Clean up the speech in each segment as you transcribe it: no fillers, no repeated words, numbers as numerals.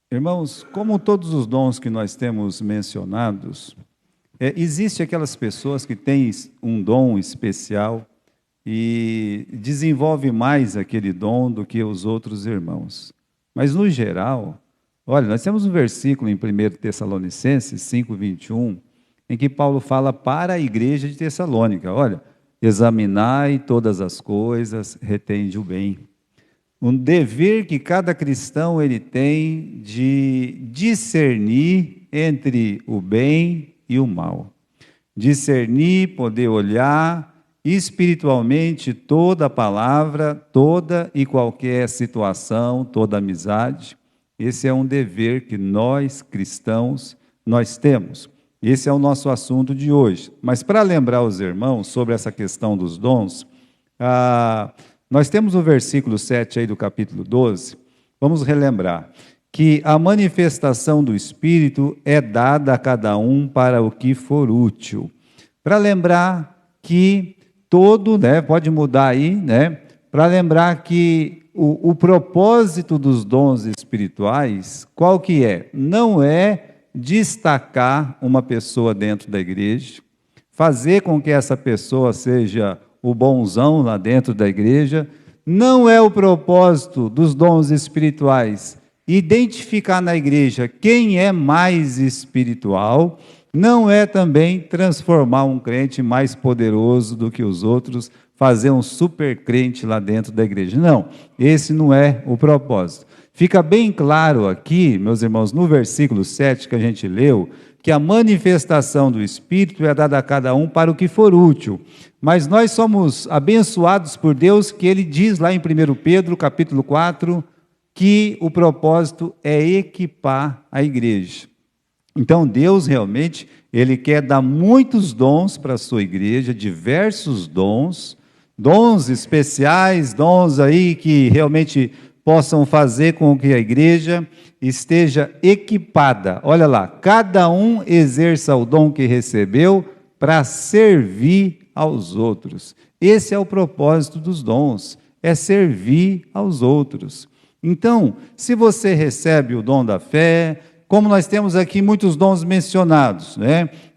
Irmãos, como todos os dons que nós temos mencionados, existe aquelas pessoas que têm um dom especial e desenvolve mais aquele dom do que os outros irmãos. Mas no geral, olha, nós temos um versículo em 1 Tessalonicenses 5:21, em que Paulo fala para a igreja de Tessalônica, olha, examinai todas as coisas, retende o bem. Um dever que cada cristão ele tem de discernir entre o bem e o mal. Discernir, poder olhar espiritualmente toda a palavra, toda e qualquer situação, toda amizade. Esse é um dever que nós cristãos nós temos. Esse é o nosso assunto de hoje. Mas para lembrar os irmãos sobre essa questão dos dons, nós temos o versículo 7 aí do capítulo 12, vamos relembrar, que a manifestação do Espírito é dada a cada um para o que for útil. Para lembrar que todo, pode mudar aí, para lembrar que o propósito dos dons espirituais, qual que é? Não é destacar uma pessoa dentro da igreja, fazer com que essa pessoa seja o bonzão lá dentro da igreja. Não é o propósito dos dons espirituais identificar na igreja quem é mais espiritual, não é também transformar um crente mais poderoso do que os outros, fazer um super crente lá dentro da igreja. Não, esse não é o propósito. Fica bem claro aqui, meus irmãos, no versículo 7 que a gente leu, que a manifestação do Espírito é dada a cada um para o que for útil. Mas nós somos abençoados por Deus, que Ele diz lá em 1 Pedro, capítulo 4, que o propósito é equipar a igreja. Então Deus realmente, Ele quer dar muitos dons para a sua igreja, diversos dons, dons especiais, dons aí que realmente possam fazer com que a igreja esteja equipada. Olha lá, cada um exerça o dom que recebeu para servir aos outros. Esse é o propósito dos dons, é servir aos outros. Então, se você recebe o dom da fé, como nós temos aqui muitos dons mencionados,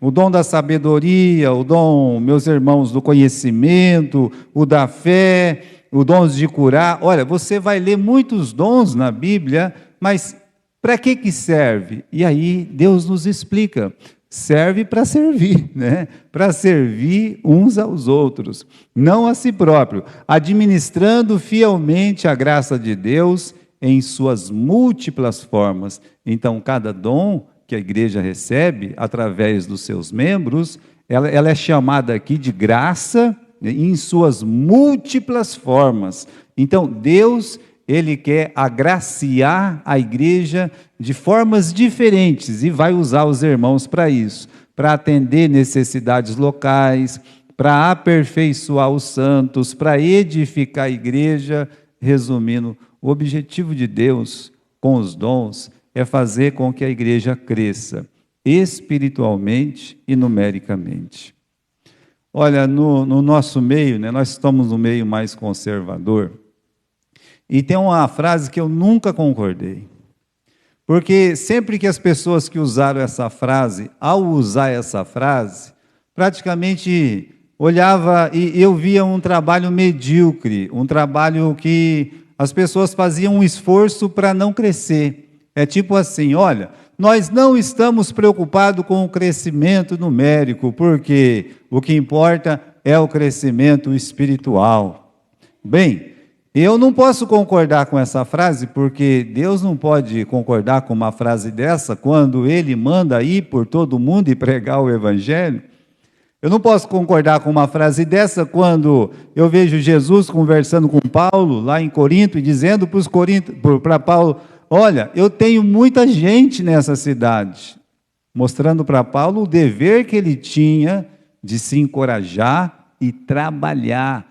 o dom da sabedoria, o dom, meus irmãos, do conhecimento, o da fé, o dom de curar. Olha, você vai ler muitos dons na Bíblia, mas para que serve? E aí Deus nos explica. Serve para servir, para servir uns aos outros, não a si próprio, administrando fielmente a graça de Deus em suas múltiplas formas. Então, cada dom que a igreja recebe, através dos seus membros, ela é chamada aqui de graça em suas múltiplas formas. Então, Deus, Ele quer agraciar a igreja de formas diferentes e vai usar os irmãos para isso, para atender necessidades locais, para aperfeiçoar os santos, para edificar a igreja. Resumindo, o objetivo de Deus com os dons é fazer com que a igreja cresça espiritualmente e numericamente. Olha, no nosso meio, nós estamos no meio mais conservador, e tem uma frase que eu nunca concordei. Porque sempre que as pessoas que usaram essa frase, ao usar essa frase, praticamente olhava e eu via um trabalho medíocre, um trabalho que as pessoas faziam um esforço para não crescer. É tipo assim, olha, nós não estamos preocupados com o crescimento numérico, porque o que importa é o crescimento espiritual. Bem, eu não posso concordar com essa frase, porque Deus não pode concordar com uma frase dessa quando Ele manda ir por todo mundo e pregar o Evangelho. Eu não posso concordar com uma frase dessa quando eu vejo Jesus conversando com Paulo, lá em Corinto, e dizendo para Paulo, olha, eu tenho muita gente nessa cidade, mostrando para Paulo o dever que ele tinha de se encorajar e trabalhar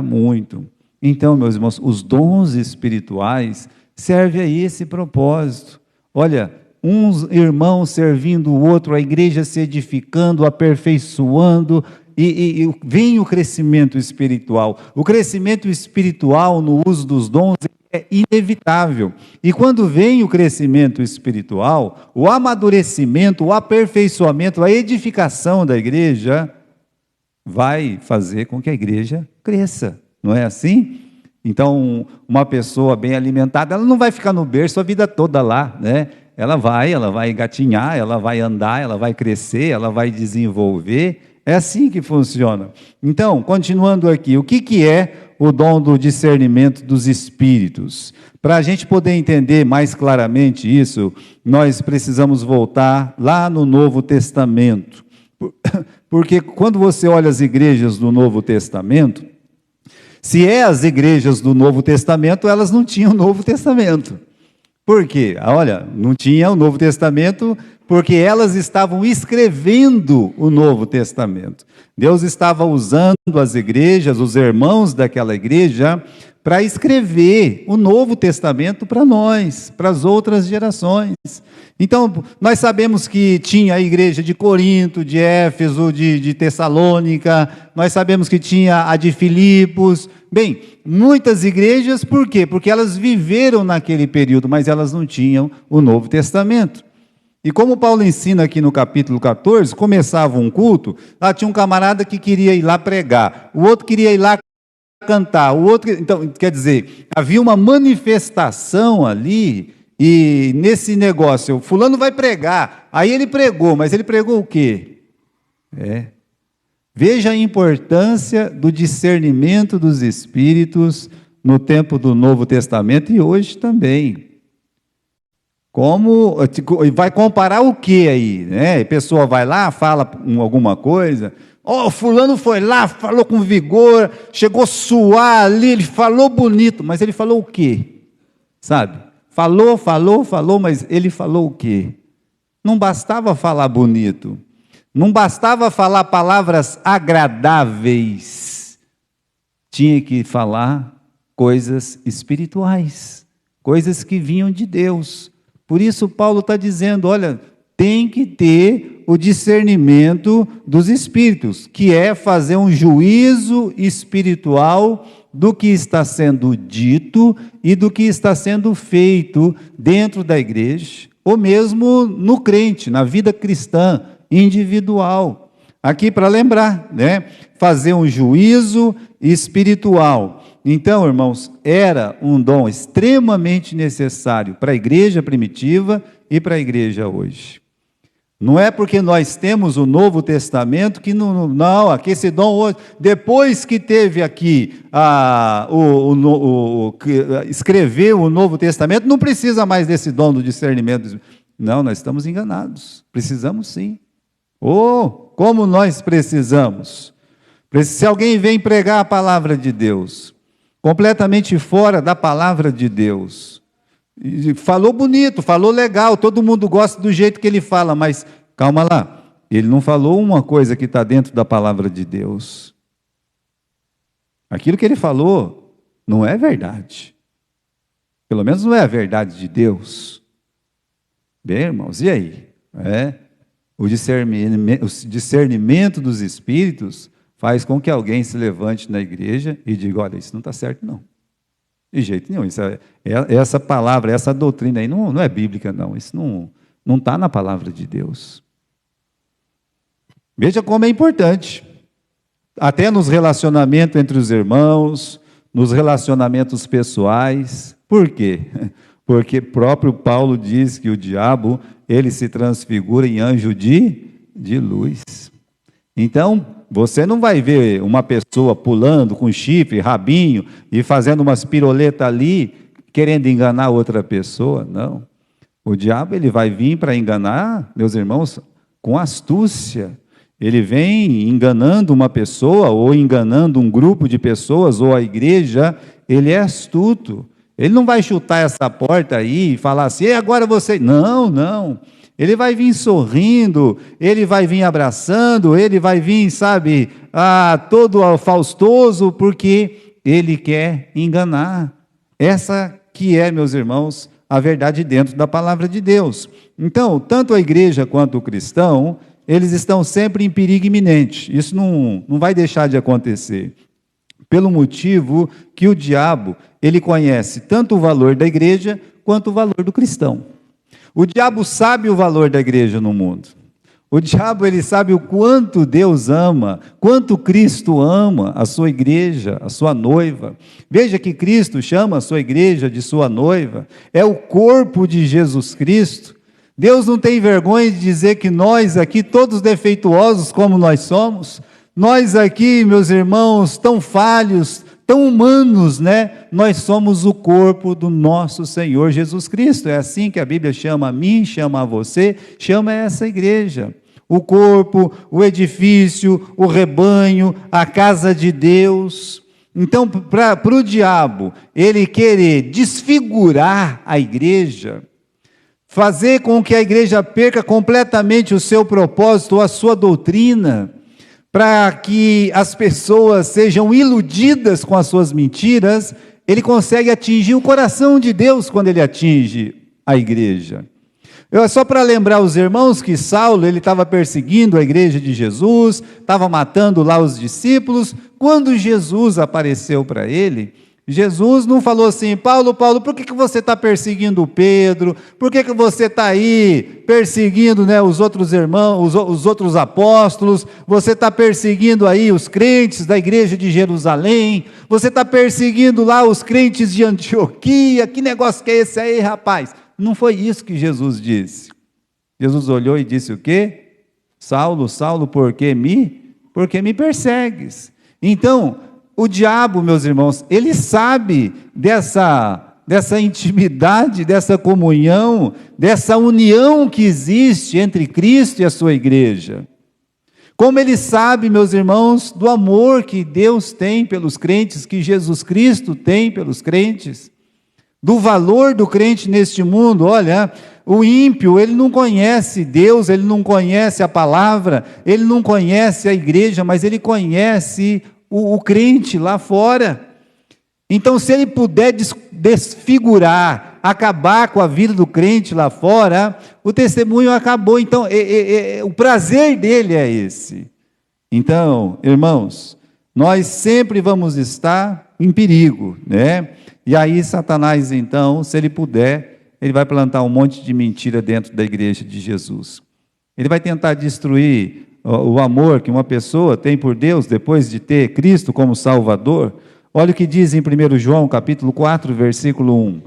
muito. Então, meus irmãos, os dons espirituais servem a esse propósito. Olha, uns irmãos servindo o outro, a igreja se edificando, aperfeiçoando, e vem o crescimento espiritual. O crescimento espiritual no uso dos dons é inevitável. E quando vem o crescimento espiritual, o amadurecimento, o aperfeiçoamento, a edificação da igreja, vai fazer com que a igreja cresça, não é assim? Então, uma pessoa bem alimentada, ela não vai ficar no berço a vida toda lá, né? Ela vai engatinhar, ela vai andar, ela vai crescer, ela vai desenvolver. É assim que funciona. Então, continuando aqui, o que é o dom do discernimento dos espíritos? Para a gente poder entender mais claramente isso, nós precisamos voltar lá no Novo Testamento. Porque quando você olha as igrejas do Novo Testamento, se é as igrejas do Novo Testamento, elas não tinham o Novo Testamento. Por quê? Olha, não tinha o Novo Testamento porque elas estavam escrevendo o Novo Testamento. Deus estava usando as igrejas, os irmãos daquela igreja, para escrever o Novo Testamento para nós, para as outras gerações. Então, nós sabemos que tinha a igreja de Corinto, de Éfeso, de Tessalônica, nós sabemos que tinha a de Filipos. Bem, muitas igrejas, por quê? Porque elas viveram naquele período, mas elas não tinham o Novo Testamento. E como Paulo ensina aqui no capítulo 14, começava um culto, lá tinha um camarada que queria ir lá pregar, o outro queria ir lá cantar, o outro, então, quer dizer, havia uma manifestação ali, e nesse negócio, fulano vai pregar, aí ele pregou, mas ele pregou o quê? Veja a importância do discernimento dos espíritos no tempo do Novo Testamento e hoje também. Como vai comparar o que aí, né? A pessoa vai lá, fala alguma coisa, fulano foi lá, falou com vigor, chegou a suar ali, ele falou bonito, mas ele falou o quê? Sabe? Falou, mas ele falou o quê? Não bastava falar bonito, não bastava falar palavras agradáveis, tinha que falar coisas espirituais, coisas que vinham de Deus. Por isso Paulo está dizendo, olha, tem que ter o discernimento dos espíritos, que é fazer um juízo espiritual do que está sendo dito e do que está sendo feito dentro da igreja, ou mesmo no crente, na vida cristã individual. Aqui para lembrar, né? Fazer um juízo espiritual. Então, irmãos, era um dom extremamente necessário para a igreja primitiva e para a igreja hoje. Não é porque nós temos o Novo Testamento que não, aqui esse dom hoje, depois que teve aqui escrever o Novo Testamento, não precisa mais desse dom do discernimento. Não, nós estamos enganados, precisamos sim. Como nós precisamos. Se alguém vem pregar a palavra de Deus, completamente fora da palavra de Deus, falou bonito, falou legal, todo mundo gosta do jeito que ele fala, mas calma lá, ele não falou uma coisa que está dentro da palavra de Deus. Aquilo que ele falou não é verdade, pelo menos não é a verdade de Deus. Bem, irmãos, e aí? O discernimento dos espíritos faz com que alguém se levante na igreja e diga, olha, isso não está certo não. De jeito nenhum. Essa palavra, essa doutrina aí não é bíblica, não. Isso não está na palavra de Deus. Veja como é importante. Até nos relacionamentos entre os irmãos, nos relacionamentos pessoais. Por quê? Porque próprio Paulo diz que o diabo, ele se transfigura em anjo de luz. Então, você não vai ver uma pessoa pulando com chifre, rabinho e fazendo umas piroletas ali, querendo enganar outra pessoa, não. O diabo, ele vai vir para enganar, meus irmãos, com astúcia. Ele vem enganando uma pessoa, ou enganando um grupo de pessoas, ou a igreja, ele é astuto. Ele não vai chutar essa porta aí e falar assim, agora você... Não. Ele vai vir sorrindo, ele vai vir abraçando, ele vai vir, sabe, todo faustoso, porque ele quer enganar. Essa que é, meus irmãos, a verdade dentro da palavra de Deus. Então, tanto a igreja quanto o cristão, eles estão sempre em perigo iminente. Isso não vai deixar de acontecer. pelo motivo que o diabo, ele conhece tanto o valor da igreja quanto o valor do cristão. O diabo sabe o valor da igreja no mundo. O diabo, ele sabe o quanto Deus ama, quanto Cristo ama a sua igreja, a sua noiva. Veja que Cristo chama a sua igreja de sua noiva, é o corpo de Jesus Cristo. Deus não tem vergonha de dizer que nós aqui, todos defeituosos como nós somos, nós aqui, meus irmãos, tão falhos, tão humanos, né? Nós somos o corpo do nosso Senhor Jesus Cristo. É assim que a Bíblia chama a mim, chama a você, chama essa igreja. O corpo, o edifício, o rebanho, a casa de Deus. Então, para o diabo, ele querer desfigurar a igreja, fazer com que a igreja perca completamente o seu propósito, a sua doutrina, para que as pessoas sejam iludidas com as suas mentiras, ele consegue atingir o coração de Deus quando ele atinge a igreja. Só para lembrar os irmãos que Saulo, ele estava perseguindo a igreja de Jesus, estava matando lá os discípulos. Quando Jesus apareceu para ele, Jesus não falou assim: Paulo, por que você está perseguindo Pedro? Por que você está aí perseguindo, né, os outros irmãos, os outros apóstolos? Você está perseguindo aí os crentes da igreja de Jerusalém? Você está perseguindo lá os crentes de Antioquia? Que negócio que é esse aí, rapaz? Não foi isso que Jesus disse. Jesus olhou e disse o quê? Saulo, Saulo, por que me persegues? Então, o diabo, meus irmãos, ele sabe dessa intimidade, dessa comunhão, dessa união que existe entre Cristo e a sua igreja. Como ele sabe, meus irmãos, do amor que Deus tem pelos crentes, que Jesus Cristo tem pelos crentes, do valor do crente neste mundo. Olha, o ímpio, ele não conhece Deus, ele não conhece a palavra, ele não conhece a igreja, mas ele conhece o crente lá fora. Então, se ele puder desfigurar, acabar com a vida do crente lá fora, o testemunho acabou. Então, o prazer dele é esse. Então, irmãos, nós sempre vamos estar em perigo, né? E aí Satanás, então, se ele puder, ele vai plantar um monte de mentira dentro da igreja de Jesus. Ele vai tentar destruir o amor que uma pessoa tem por Deus depois de ter Cristo como Salvador. Olha o que diz em 1 João, capítulo 4, versículo 1.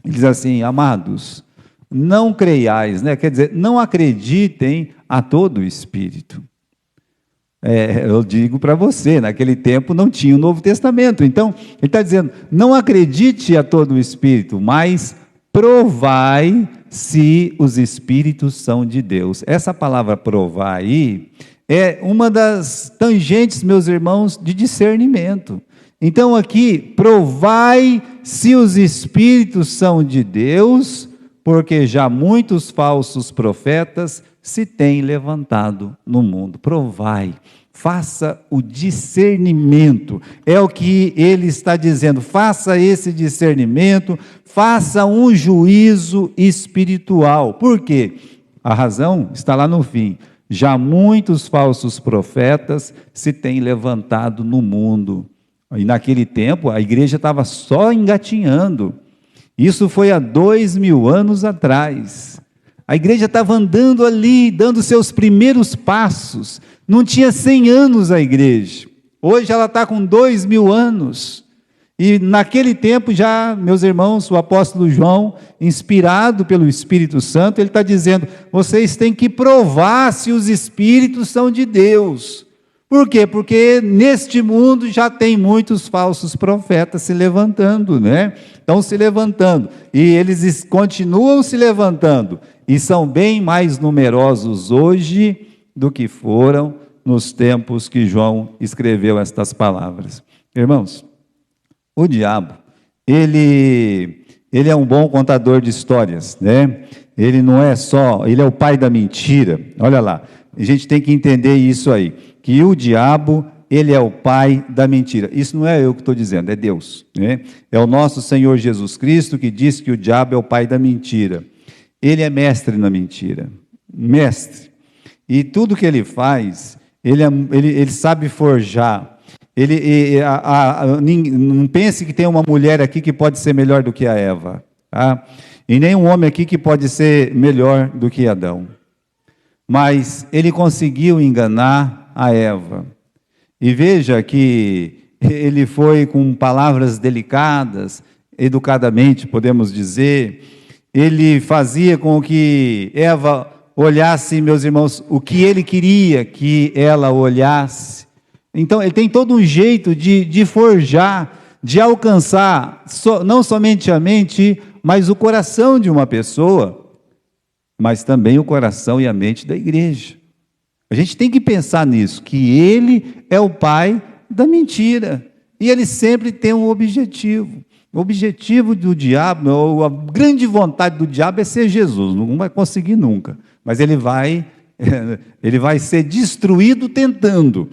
Ele diz assim: amados, não creiais, né? Quer dizer, não acreditem a todo o Espírito. Eu digo para você, naquele tempo não tinha o Novo Testamento, então ele está dizendo: não acredite a todo o Espírito, mas provai se os Espíritos são de Deus. Essa palavra provar aí é uma das tangentes, meus irmãos, de discernimento. Então aqui, provai se os Espíritos são de Deus, porque já muitos falsos profetas se têm levantado no mundo. Provai, faça o discernimento, é o que ele está dizendo, faça esse discernimento, faça um juízo espiritual. Por quê? A razão está lá no fim. Já muitos falsos profetas se têm levantado no mundo. E naquele tempo a igreja estava só engatinhando. Isso foi há 2000 anos atrás. A igreja estava andando ali, dando seus primeiros passos. Não tinha 100 anos a igreja. Hoje ela está com 2000 anos. E naquele tempo já, meus irmãos, o apóstolo João, inspirado pelo Espírito Santo, ele está dizendo: vocês têm que provar se os Espíritos são de Deus. Por quê? Porque neste mundo já tem muitos falsos profetas se levantando, né? Estão se levantando. E eles continuam se levantando. E são bem mais numerosos hoje do que foram nos tempos que João escreveu estas palavras. Irmãos, o diabo, ele é um bom contador de histórias, né? Ele não é só, ele é o pai da mentira. Olha lá, a gente tem que entender isso aí, que o diabo, ele é o pai da mentira. Isso não é eu que estou dizendo, é Deus, né? É o nosso Senhor Jesus Cristo que diz que o diabo é o pai da mentira. Ele é mestre na mentira, mestre. E tudo que ele faz, ele sabe forjar, Não pense que tem uma mulher aqui que pode ser melhor do que a Eva, tá? E nem um homem aqui que pode ser melhor do que Adão. Mas ele conseguiu enganar a Eva. E veja que ele foi com palavras delicadas, educadamente, podemos dizer. Ele fazia com que Eva olhasse, meus irmãos, o que ele queria que ela olhasse. Então, ele tem todo um jeito de forjar, de alcançar, não somente a mente, mas o coração de uma pessoa, mas também o coração e a mente da igreja. A gente tem que pensar nisso, que ele é o pai da mentira, e ele sempre tem um objetivo. O objetivo do diabo, a grande vontade do diabo é ser Jesus, não vai conseguir nunca, mas ele vai ser destruído tentando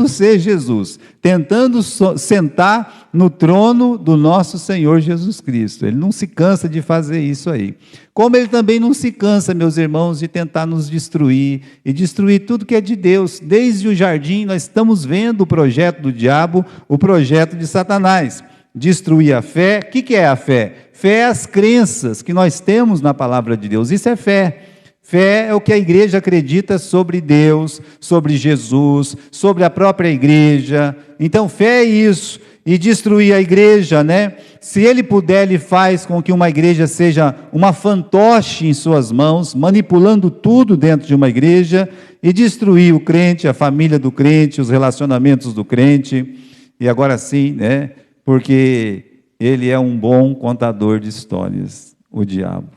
ser Jesus, tentando sentar no trono do nosso Senhor Jesus Cristo. Ele não se cansa de fazer isso aí. Como ele também não se cansa, meus irmãos, de tentar nos destruir e destruir tudo que é de Deus. Desde o jardim nós estamos vendo o projeto do diabo, o projeto de Satanás. Destruir a fé. O que é a fé? Fé é as crenças que nós temos na palavra de Deus. Isso é fé. Fé é o que a igreja acredita sobre Deus, sobre Jesus, sobre a própria igreja. Então, fé é isso. E destruir a igreja, né? Se ele puder, ele faz com que uma igreja seja uma fantoche em suas mãos, manipulando tudo dentro de uma igreja, e destruir o crente, a família do crente, os relacionamentos do crente. E agora sim, né? Porque ele é um bom contador de histórias, o diabo.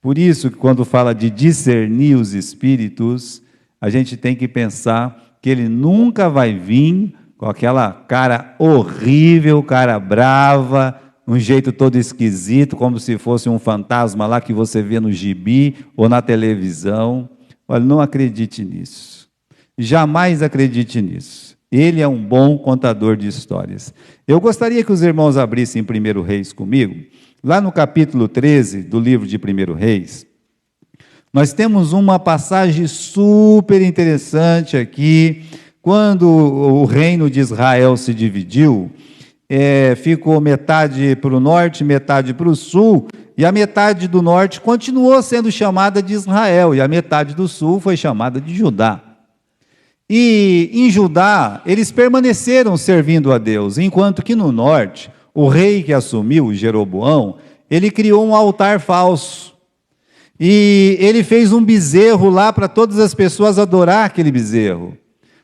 Por isso que quando fala de discernir os espíritos, a gente tem que pensar que ele nunca vai vir com aquela cara horrível, cara brava, um jeito todo esquisito, como se fosse um fantasma lá que você vê no gibi ou na televisão. Olha, não acredite nisso. Jamais acredite nisso. Ele é um bom contador de histórias. Eu gostaria que os irmãos abrissem 1 Reis comigo. Lá no capítulo 13 do livro de 1 Reis, nós temos uma passagem super interessante aqui. Quando o reino de Israel se dividiu, ficou metade para o norte, metade para o sul, e a metade do norte continuou sendo chamada de Israel, e a metade do sul foi chamada de Judá. E em Judá, eles permaneceram servindo a Deus, enquanto que no norte, o rei que assumiu, Jeroboão, ele criou um altar falso. E ele fez um bezerro lá para todas as pessoas adorar aquele bezerro.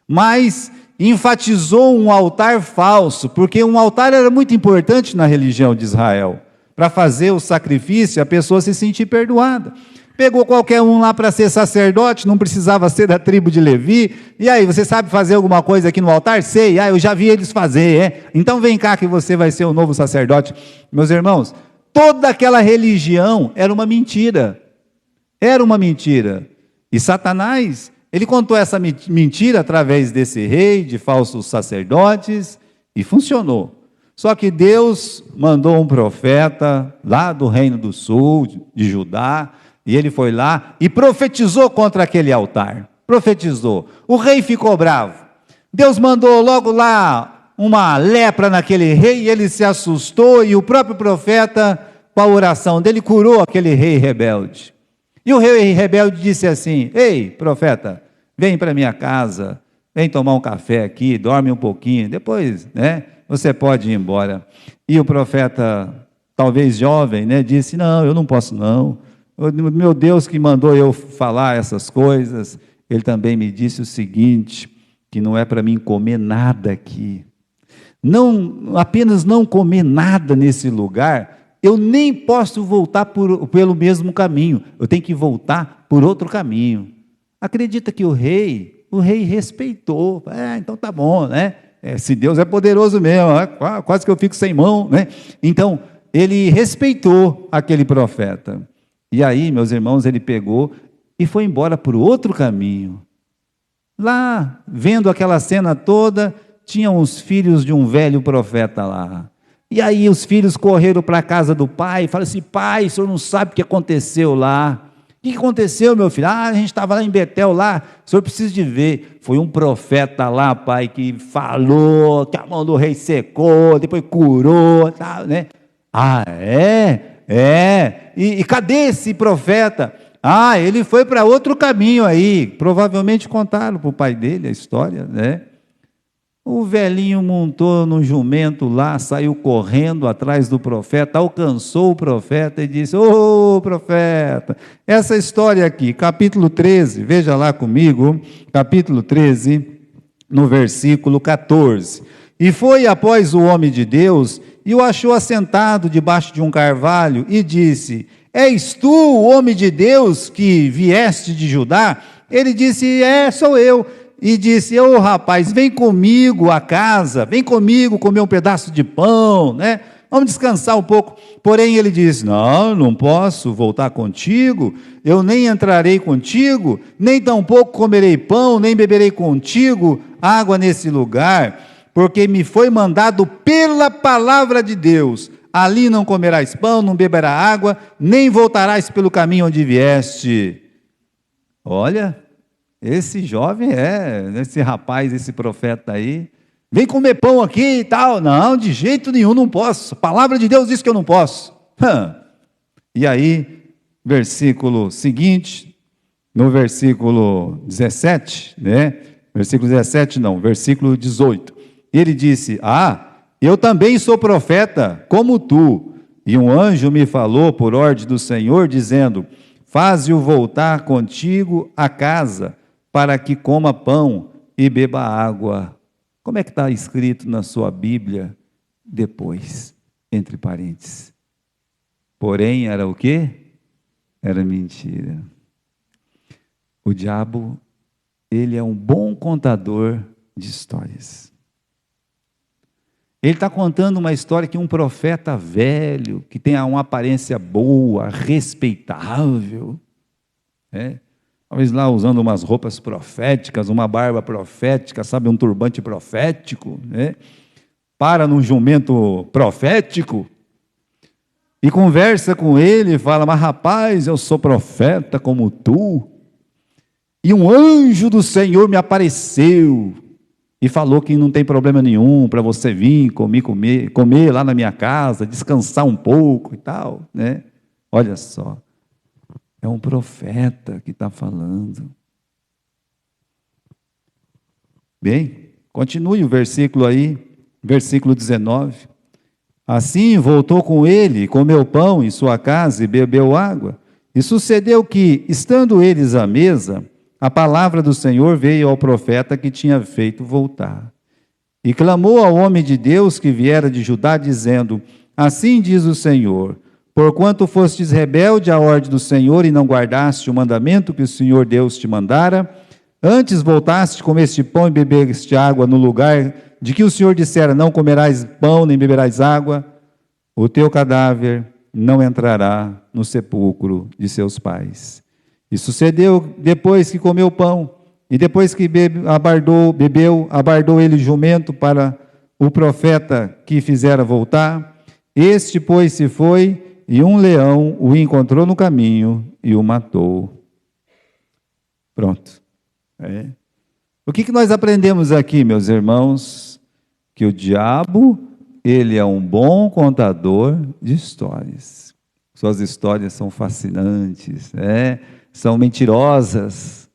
Mas enfatizou um altar falso, porque um altar era muito importante na religião de Israel. Para fazer o sacrifício, a pessoa se sentir perdoada. Pegou qualquer um lá para ser sacerdote, não precisava ser da tribo de Levi. E aí, você sabe fazer alguma coisa aqui no altar? Sei, eu já vi eles fazer, Então vem cá que você vai ser o novo sacerdote. Meus irmãos, toda aquela religião era uma mentira. Era uma mentira. E Satanás, ele contou essa mentira através desse rei, de falsos sacerdotes, e funcionou. Só que Deus mandou um profeta lá do reino do sul, de Judá, e ele foi lá e profetizou contra aquele altar. Profetizou. O rei ficou bravo. Deus mandou logo lá uma lepra naquele rei, e ele se assustou, e o próprio profeta, com a oração dele, curou aquele rei rebelde. E o rei rebelde disse assim: ei, profeta, vem para minha casa, vem tomar um café aqui, dorme um pouquinho, depois, você pode ir embora. E o profeta, talvez jovem, disse: não, eu não posso não. Meu Deus que mandou eu falar essas coisas, ele também me disse o seguinte, que não é para mim comer nada aqui. Não, apenas não comer nada nesse lugar, eu nem posso voltar pelo mesmo caminho, eu tenho que voltar por outro caminho. Acredita que o rei respeitou, então tá bom, se Deus é poderoso mesmo, quase que eu fico sem mão, Então, ele respeitou aquele profeta. E aí, meus irmãos, ele pegou e foi embora por outro caminho. Lá, vendo aquela cena toda, tinham os filhos de um velho profeta lá. E aí os filhos correram para a casa do pai e falaram assim: pai, o senhor não sabe o que aconteceu lá. que aconteceu, meu filho? A gente estava lá em Betel, lá, o senhor precisa de ver. Foi um profeta lá, pai, que falou, que a mão do rei secou, depois curou, tal, né? Ah, é? É. E cadê esse profeta? Ah, ele foi para outro caminho aí. Provavelmente contaram para o pai dele a história, né? O velhinho montou no jumento lá, saiu correndo atrás do profeta, alcançou o profeta e disse: ô profeta, essa história aqui, capítulo 13, veja lá comigo, capítulo 13, no versículo 14. E foi após o homem de Deus e o achou assentado debaixo de um carvalho e disse: és tu o homem de Deus que vieste de Judá? Ele disse: é, sou eu. E disse: ô rapaz, vem comigo à casa, vem comigo comer um pedaço de pão, né? Vamos descansar um pouco. Porém ele disse: não posso voltar contigo, eu nem entrarei contigo, nem tampouco comerei pão, nem beberei contigo água nesse lugar, porque me foi mandado pela palavra de Deus: ali não comerás pão, não beberás água, nem voltarás pelo caminho onde vieste. Olha, esse jovem esse rapaz, esse profeta aí, vem comer pão aqui e tal. Não, de jeito nenhum, não posso. A palavra de Deus diz que eu não posso. E aí, versículo seguinte, no versículo 17, né? Versículo 17 não, versículo 18. Ele disse: eu também sou profeta, como tu. E um anjo me falou por ordem do Senhor, dizendo: faze-o voltar contigo a casa, para que coma pão e beba água. Como é que está escrito na sua Bíblia? Depois, entre parênteses. Porém, era o quê? Era mentira. O diabo, ele é um bom contador de histórias. Ele está contando uma história que um profeta velho, que tem uma aparência boa, respeitável, talvez lá usando umas roupas proféticas, uma barba profética, sabe, um turbante profético, para num jumento profético, e conversa com ele, e fala: mas rapaz, eu sou profeta como tu, e um anjo do Senhor me apareceu, e falou que não tem problema nenhum para você vir comer lá na minha casa, descansar um pouco e tal, né? Olha só, é um profeta que está falando. Bem, continue o versículo aí, versículo 19. Assim voltou com ele, comeu pão em sua casa e bebeu água. E sucedeu que, estando eles à mesa, a palavra do Senhor veio ao profeta que tinha feito voltar. E clamou ao homem de Deus que viera de Judá, dizendo: assim diz o Senhor, porquanto fostes rebelde à ordem do Senhor e não guardaste o mandamento que o Senhor Deus te mandara, antes voltaste, comeste pão e bebeste água no lugar de que o Senhor dissera: não comerás pão nem beberás água, o teu cadáver não entrará no sepulcro de seus pais. E sucedeu, depois que comeu pão, e depois que bebeu, abardou ele jumento para o profeta que fizera voltar. Este, pois, se foi, e um leão o encontrou no caminho e o matou. Pronto. O que nós aprendemos aqui, meus irmãos? Que o diabo, ele é um bom contador de histórias. Suas histórias são fascinantes, são mentirosas.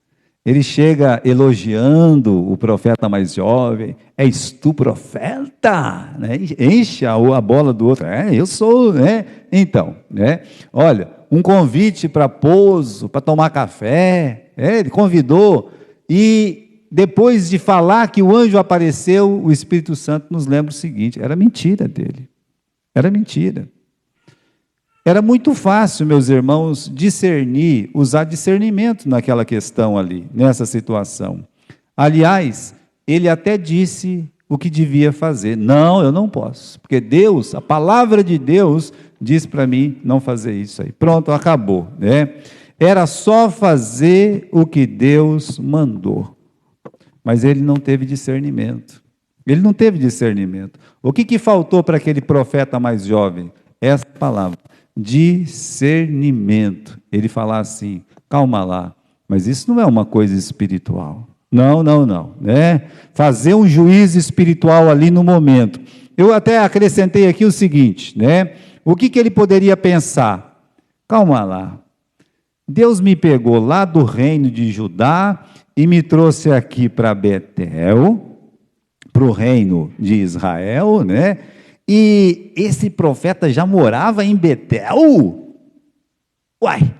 Ele chega elogiando o profeta mais jovem: és tu profeta? Enche a bola do outro: eu sou, Então, olha, um convite para pouso, para tomar café, ele convidou, e depois de falar que o anjo apareceu, o Espírito Santo nos lembra o seguinte: era mentira dele, era mentira. Era muito fácil, meus irmãos, discernir, usar discernimento naquela questão ali, nessa situação. Aliás, ele até disse o que devia fazer. Não, eu não posso, porque Deus, a palavra de Deus, diz para mim não fazer isso aí. Pronto, acabou, Era só fazer o que Deus mandou. Mas ele não teve discernimento. Ele não teve discernimento. O que faltou para aquele profeta mais jovem? Essa palavra: discernimento. Ele fala assim: Calma lá, mas isso não é uma coisa espiritual. Não, não, não, né? Fazer um juízo espiritual ali no momento. Eu até acrescentei aqui o seguinte, né? O que ele poderia pensar? Calma lá. Deus me pegou lá do reino de Judá e me trouxe aqui para Betel, para o reino de Israel, né? E esse profeta já morava em Betel? Uai!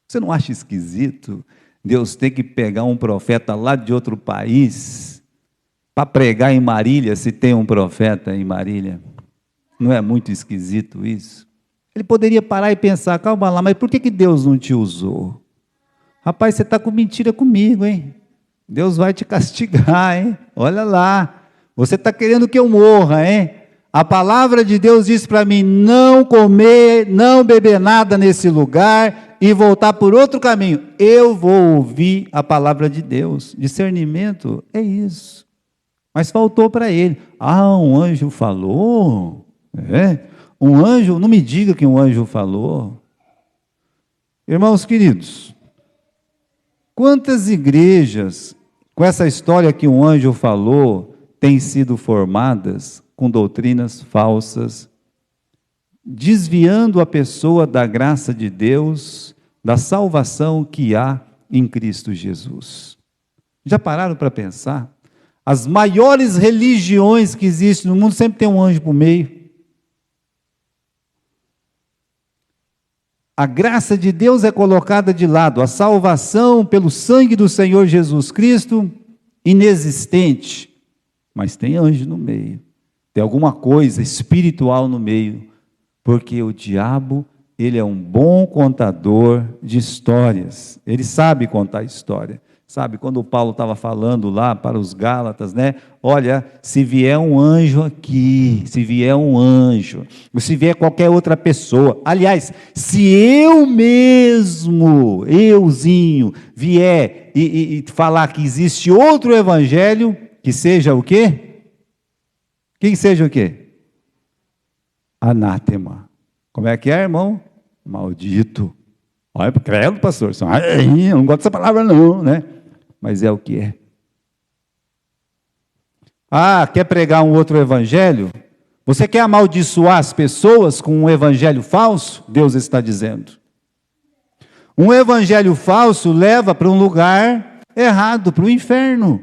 Você não acha esquisito Deus ter que pegar um profeta lá de outro país para pregar em Marília, se tem um profeta em Marília? Não é muito esquisito isso? Ele poderia parar e pensar, calma lá, mas por que Deus não te usou? Rapaz, você está com mentira comigo, hein? Deus vai te castigar, hein? Olha lá, você está querendo que eu morra, hein? A palavra de Deus diz para mim, não comer, não beber nada nesse lugar e voltar por outro caminho. Eu vou ouvir a palavra de Deus. Discernimento é isso. Mas faltou para ele. Ah, um anjo falou? Um anjo, não me diga que um anjo falou. Irmãos queridos, quantas igrejas, com essa história que um anjo falou, têm sido formadas com doutrinas falsas, desviando a pessoa da graça de Deus, da salvação que há em Cristo Jesus. Já pararam para pensar? As maiores religiões que existem no mundo sempre tem um anjo por meio. A graça de Deus é colocada de lado, a salvação pelo sangue do Senhor Jesus Cristo, inexistente, mas tem anjo no meio, tem alguma coisa espiritual no meio, porque o diabo, ele é um bom contador de histórias, ele sabe contar história. Sabe, quando o Paulo estava falando lá para os Gálatas, né? Olha, se vier um anjo aqui, se vier um anjo, ou se vier qualquer outra pessoa, aliás, se eu mesmo, euzinho, vier e falar que existe outro evangelho, que seja o quê? Que seja o quê? Anátema. Como é que é, irmão? Maldito. Olha, credo, pastor, eu não gosto dessa palavra não, né? Mas é o que é. Ah, quer pregar um outro evangelho? Você quer amaldiçoar as pessoas com um evangelho falso? Deus está dizendo. Um evangelho falso leva para um lugar errado, para o inferno.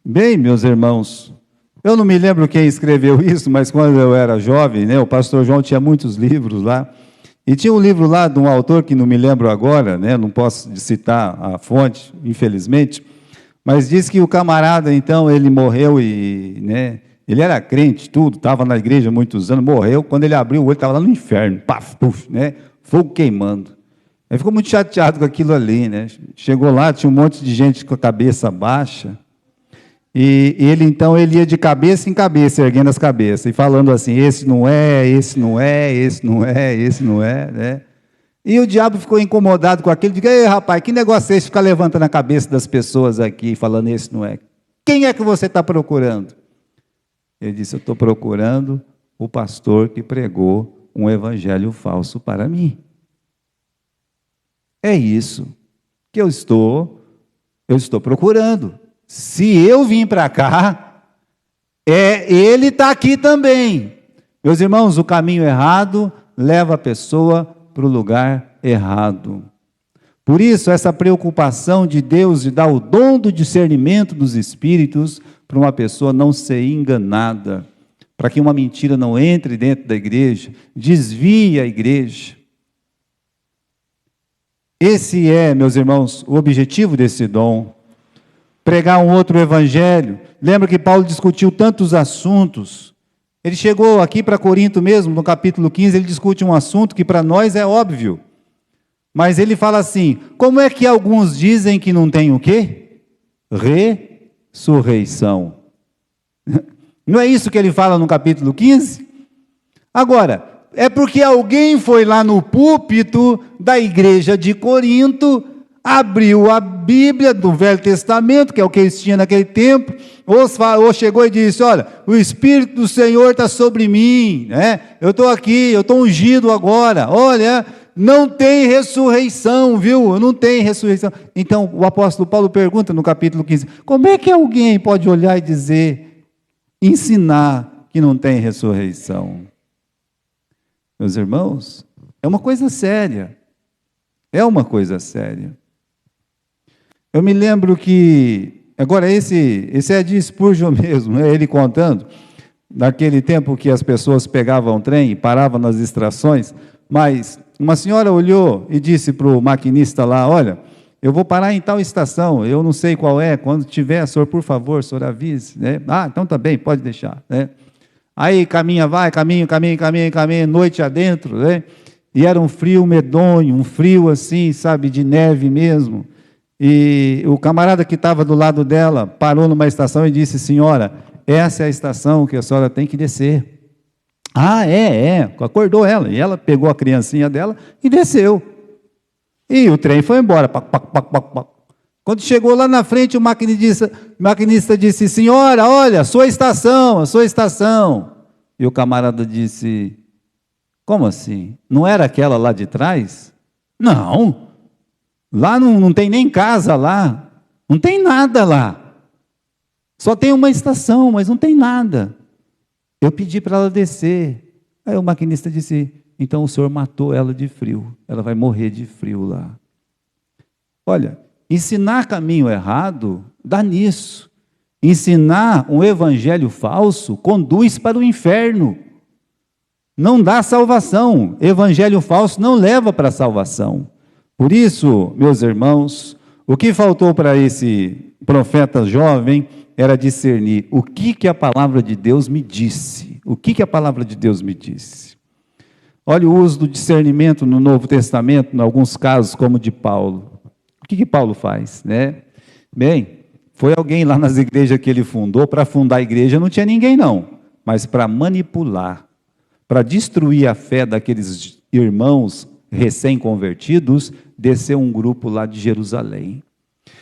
Bem, meus irmãos, eu não me lembro quem escreveu isso, mas quando eu era jovem, né, o pastor João tinha muitos livros lá, e tinha um livro lá de um autor que não me lembro agora, né, não posso citar a fonte, infelizmente, mas diz que o camarada, então, ele morreu e, né, ele era crente, tudo, estava na igreja há muitos anos, morreu, quando ele abriu o olho, estava lá no inferno, paf, puf, né, fogo queimando. Ele ficou muito chateado com aquilo ali, né, chegou lá, tinha um monte de gente com a cabeça baixa, e ele, então, ele ia de cabeça em cabeça, erguendo as cabeças, e falando assim, esse não é, esse não é, esse não é, esse não é, né? E o diabo ficou incomodado com aquilo, diga, ei, rapaz, que negócio é esse, ficar levantando a cabeça das pessoas aqui, falando, esse não é. Quem é que você está procurando? Ele disse, eu estou procurando o pastor que pregou um evangelho falso para mim. É isso que eu estou procurando. Se eu vim para cá, ele está aqui também. Meus irmãos, o caminho errado leva a pessoa para o lugar errado. Por isso, essa preocupação de Deus de dar o dom do discernimento dos espíritos para uma pessoa não ser enganada, para que uma mentira não entre dentro da igreja, desvie a igreja. Esse é, meus irmãos, o objetivo desse dom. Pregar um outro evangelho. Lembra que Paulo discutiu tantos assuntos. Ele chegou aqui para Corinto mesmo, no capítulo 15, ele discute um assunto que para nós é óbvio. Mas ele fala assim, como é que alguns dizem que não tem o quê? Ressurreição. Não é isso que ele fala no capítulo 15? Agora, é porque alguém foi lá no púlpito da igreja de Corinto, abriu a Bíblia do Velho Testamento, que é o que eles tinham naquele tempo, ou chegou e disse: olha, o Espírito do Senhor está sobre mim, né? Eu estou aqui, eu estou ungido agora, olha, não tem ressurreição, viu? Não tem ressurreição. Então o apóstolo Paulo pergunta no capítulo 15, como é que alguém pode olhar e dizer, ensinar que não tem ressurreição? Meus irmãos, é uma coisa séria, é uma coisa séria. Eu me lembro que, agora esse é de Spurgeon mesmo, né? Ele contando, naquele tempo que as pessoas pegavam o trem e paravam nas estações, mas uma senhora olhou e disse para o maquinista lá: olha, eu vou parar em tal estação, eu não sei qual é, quando tiver, senhor, por favor, senhor avise, né? Ah, então tá bem, pode deixar, né? Aí caminha, caminha, noite adentro, né? E era um frio medonho, um frio assim, sabe, de neve mesmo. E o camarada que estava do lado dela parou numa estação e disse: senhora, essa é a estação que a senhora tem que descer. Ah, acordou ela. E ela pegou a criancinha dela e desceu. E o trem foi embora. Quando chegou lá na frente, o maquinista disse: senhora, olha, a sua estação. E o camarada disse: como assim? Não era aquela lá de trás? Não. Lá não tem nem casa lá, não tem nada lá. Só tem uma estação, mas não tem nada. Eu pedi para ela descer. Aí o maquinista disse: então o senhor matou ela de frio, ela vai morrer de frio lá. Olha, ensinar caminho errado dá nisso. Ensinar um evangelho falso conduz para o inferno. Não dá salvação. Evangelho falso não leva para a salvação. Por isso, meus irmãos, o que faltou para esse profeta jovem era discernir o que a palavra de Deus me disse. O que a palavra de Deus me disse. Olha o uso do discernimento no Novo Testamento, em alguns casos, como de Paulo. O que Paulo faz, né? Bem, foi alguém lá nas igrejas que ele fundou. Para fundar a igreja não tinha ninguém não, mas para manipular, para destruir a fé daqueles irmãos recém-convertidos, desceu um grupo lá de Jerusalém.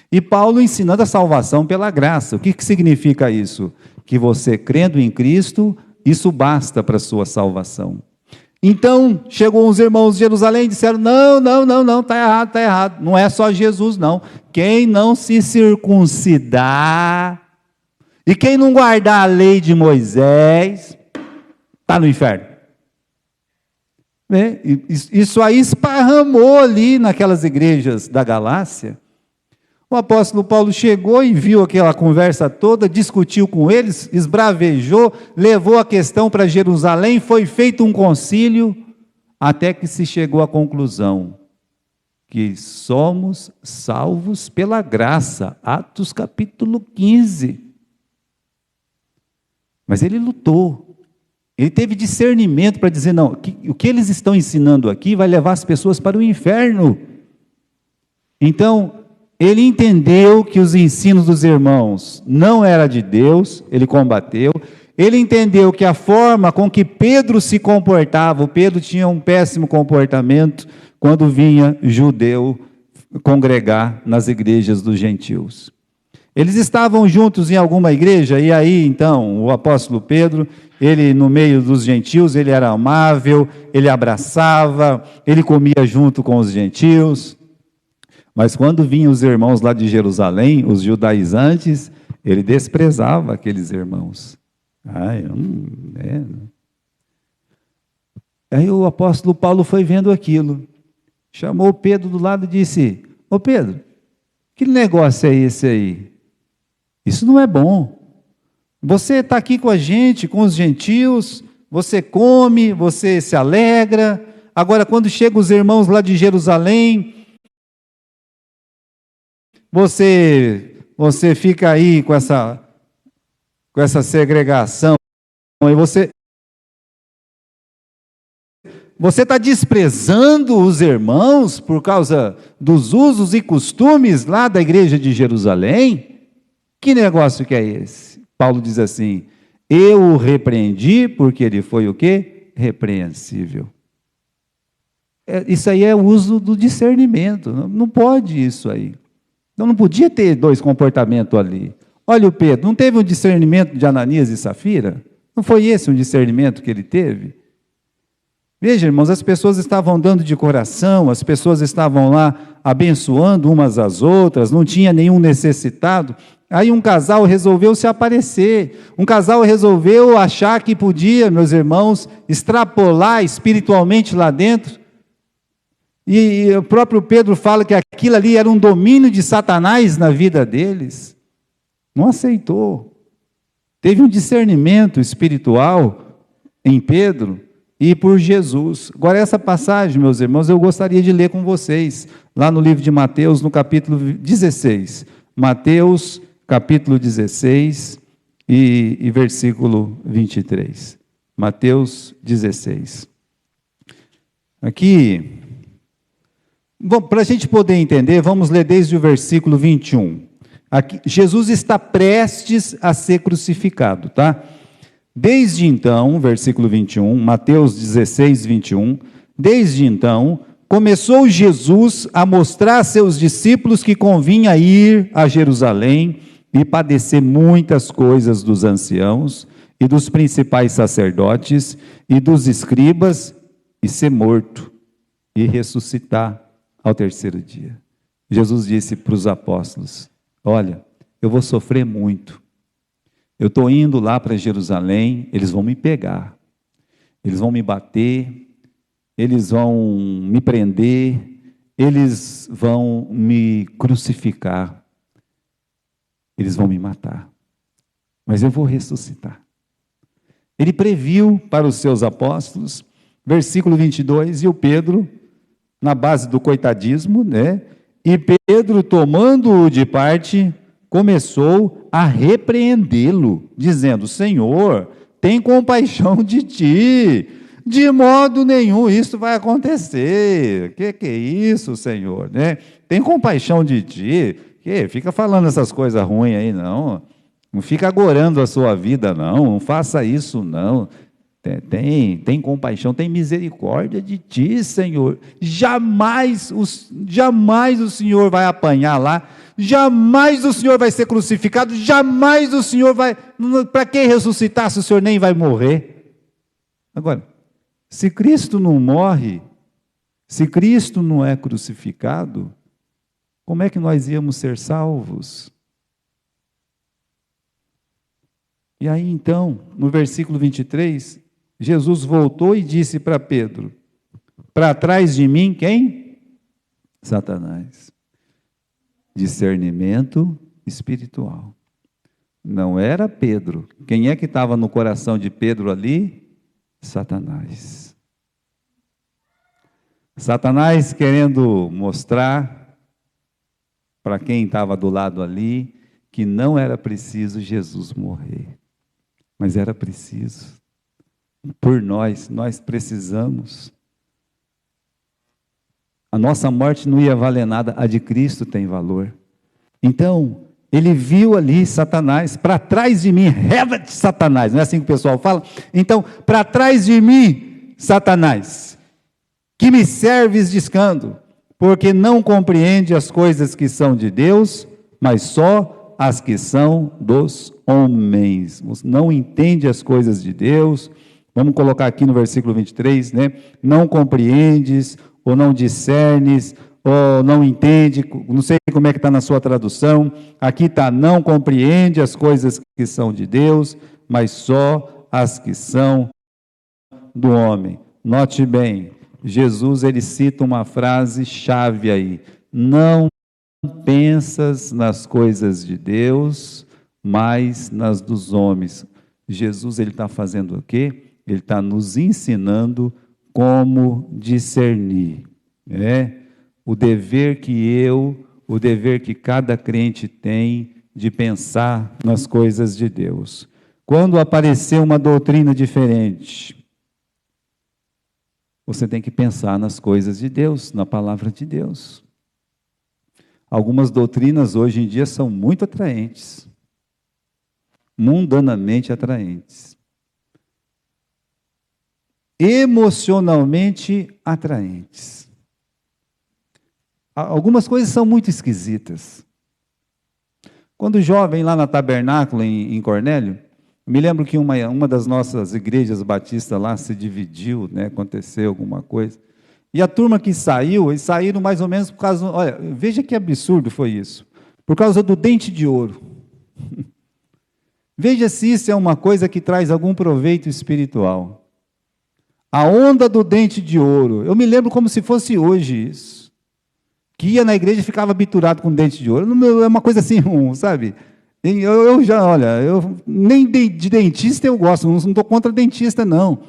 E Paulo ensinando a salvação pela graça. O que significa isso? Que você crendo em Cristo, isso basta para a sua salvação. Então, chegou uns irmãos de Jerusalém e disseram: não, está errado, não é só Jesus não. Quem não se circuncidar, e quem não guardar a lei de Moisés, está no inferno. Isso aí esparramou ali naquelas igrejas da Galácia. O apóstolo Paulo chegou e viu aquela conversa toda, discutiu com eles, esbravejou, levou a questão para Jerusalém, foi feito um concílio, até que se chegou à conclusão que somos salvos pela graça. Atos capítulo 15. Mas ele lutou. Ele teve discernimento para dizer: não, o que eles estão ensinando aqui vai levar as pessoas para o inferno. Então, ele entendeu que os ensinos dos irmãos não eram de Deus, ele combateu. Ele entendeu que a forma com que Pedro se comportava, o Pedro tinha um péssimo comportamento quando vinha judeu congregar nas igrejas dos gentios. Eles estavam juntos em alguma igreja, e aí então o apóstolo Pedro, ele no meio dos gentios, ele era amável, ele abraçava, ele comia junto com os gentios. Mas quando vinham os irmãos lá de Jerusalém, os judaizantes, ele desprezava aqueles irmãos. Aí o apóstolo Paulo foi vendo aquilo, chamou Pedro do lado e disse: ô Pedro, que negócio é esse aí? Isso não é bom. Você está aqui com a gente, com os gentios, você come, você se alegra. Agora, quando chegam os irmãos lá de Jerusalém, você fica aí com essa segregação, e você está desprezando os irmãos por causa dos usos e costumes lá da igreja de Jerusalém? Que negócio que é esse? Paulo diz assim: eu o repreendi porque ele foi o quê? Repreensível. Isso aí é o uso do discernimento. Não pode isso aí. Então não podia ter dois comportamentos ali. Olha o Pedro, não teve um discernimento de Ananias e Safira? Não foi esse um discernimento que ele teve? Veja, irmãos, as pessoas estavam dando de coração, as pessoas estavam lá abençoando umas às outras, não tinha nenhum necessitado. Aí um casal resolveu se aparecer, um casal resolveu achar que podia, meus irmãos, extrapolar espiritualmente lá dentro. E o próprio Pedro fala que aquilo ali era um domínio de Satanás na vida deles. Não aceitou. Teve um discernimento espiritual em Pedro e por Jesus. Agora, essa passagem, meus irmãos, eu gostaria de ler com vocês, lá no livro de Mateus, no capítulo 16. Mateus, capítulo 16 e versículo 23. Mateus 16. Aqui, bom, para a gente poder entender, vamos ler desde o versículo 21. Aqui, Jesus está prestes a ser crucificado, tá? Desde então, versículo 21, Mateus 16, 21, desde então, começou Jesus a mostrar a seus discípulos que convinha ir a Jerusalém e padecer muitas coisas dos anciãos e dos principais sacerdotes e dos escribas e ser morto e ressuscitar ao terceiro dia. Jesus disse para os apóstolos: olha, eu vou sofrer muito. Eu estou indo lá para Jerusalém, eles vão me pegar, eles vão me bater, eles vão me prender, eles vão me crucificar, eles vão me matar, mas eu vou ressuscitar. Ele previu para os seus apóstolos, versículo 22, e o Pedro, na base do coitadismo, né? E Pedro, tomando-o de parte, começou a repreendê-lo, dizendo: Senhor, tem compaixão de ti, de modo nenhum isso vai acontecer. Que é isso, Senhor? Né? Tem compaixão de ti, que fica falando essas coisas ruins aí, não. Não fica agorando a sua vida, não faça isso, não. Tem compaixão, tem misericórdia de ti, Senhor. Jamais o Senhor vai apanhar lá, jamais o Senhor vai ser crucificado, jamais o Senhor vai... Para que ressuscitar se o Senhor nem vai morrer? Agora, se Cristo não morre, se Cristo não é crucificado, como é que nós íamos ser salvos? E aí então, no versículo 23... Jesus voltou e disse para Pedro: para trás de mim, quem? Satanás. Discernimento espiritual. Não era Pedro. Quem é que estava no coração de Pedro ali? Satanás. Satanás querendo mostrar para quem estava do lado ali que não era preciso Jesus morrer, mas era preciso. Por nós precisamos. A nossa morte não ia valer nada, a de Cristo tem valor. Então, ele viu ali Satanás, para trás de mim, reva-te, Satanás, não é assim que o pessoal fala? Então, para trás de mim, Satanás, que me serves de escândalo, porque não compreende as coisas que são de Deus, mas só as que são dos homens. Não entende as coisas de Deus. Vamos colocar aqui no versículo 23, né? Não compreendes, ou não discernes, ou não entende, não sei como é que está na sua tradução. Aqui está: não compreende as coisas que são de Deus, mas só as que são do homem. Note bem, Jesus, ele cita uma frase chave aí: não pensas nas coisas de Deus, mas nas dos homens. Jesus, ele está fazendo o quê? Ele está nos ensinando como discernir, né? O dever que cada crente tem de pensar nas coisas de Deus. Quando aparecer uma doutrina diferente, você tem que pensar nas coisas de Deus, na palavra de Deus. Algumas doutrinas hoje em dia são muito atraentes, mundanamente atraentes. emocionalmente atraentes. Algumas coisas são muito esquisitas. Quando jovem, lá na Tabernáculo, em Cornélio, me lembro que uma das nossas igrejas batistas lá se dividiu, né, aconteceu alguma coisa. E a turma que saiu, eles saíram mais ou menos por causa... Olha, veja que absurdo foi isso. Por causa do dente de ouro. Veja se isso é uma coisa que traz algum proveito espiritual. A onda do dente de ouro. Eu me lembro como se fosse hoje isso. Que ia na igreja e ficava biturado com dente de ouro. É uma coisa assim, sabe? Eu já, olha, nem de dentista eu gosto, não estou contra dentista, não.